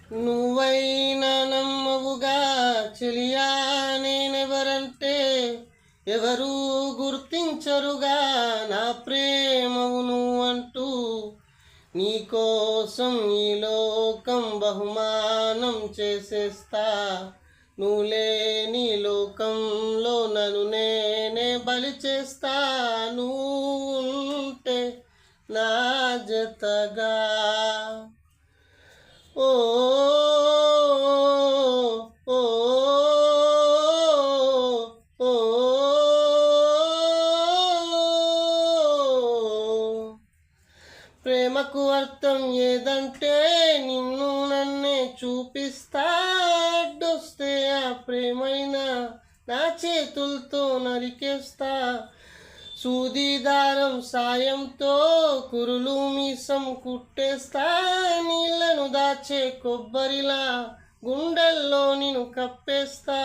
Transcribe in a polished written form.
నువ్వైనా నమ్మవుగా చెలియా నేనెవరంటే ఎవరూ గుర్తించరుగా నా ప్రేమవు నువ్వంటూ నీకోసం ఈ లోకం బహుమానం చేసేస్తా నువ్వు లేని లోకంలో నన్ను నేనే బలి చేస్తా నువ్వు ఉంటే నా జతగా ఓ ఓ ఓ ప్రేమకు అర్థం ఏదంటే నిన్ను నన్నే చూపిస్తా అడ్డొస్తే ఆ ప్రేమైనా నా చేతులతో నరికేస్తా సూది దారం సాయంతో కురులు మీసం కుట్టేస్తా నీళ్లను దాచే కొబ్బరిలా గుండెల్లో నిన్ను కప్పేస్తా